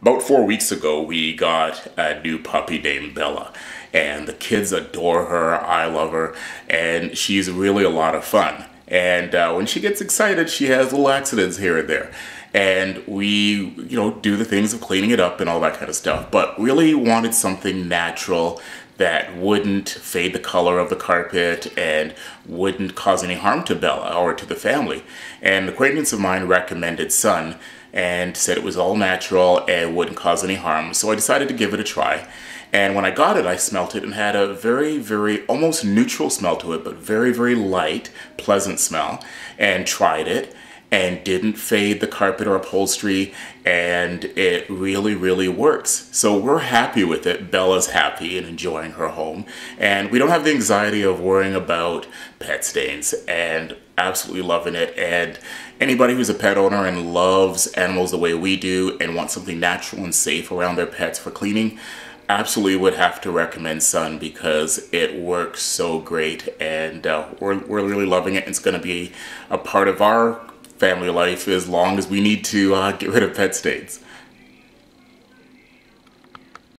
About 4 weeks ago, we got a new puppy named Bella, and the kids adore her. I love her, and she's really a lot of fun. And when she gets excited, she has little accidents here and there. And we, do the things of cleaning it up and all that kind of stuff, but really wanted something natural that wouldn't fade the color of the carpet and wouldn't cause any harm to Bella or to the family. And an acquaintance of mine recommended Sun and said it was all natural and wouldn't cause any harm. So I decided to give it a try. And when I got it, I smelt it and had a very, very almost neutral smell to it, but very, very light, pleasant smell, and tried it and didn't fade the carpet or upholstery, and it really, really works. So we're happy with it. Bella's happy and enjoying her home, and we don't have the anxiety of worrying about pet stains, and absolutely loving it. And anybody who's a pet owner and loves animals the way we do and wants something natural and safe around their pets for cleaning, absolutely would have to recommend Sun because it works so great, and we're really loving it. It's going to be a part of our family life as long as we need to get rid of pet stains.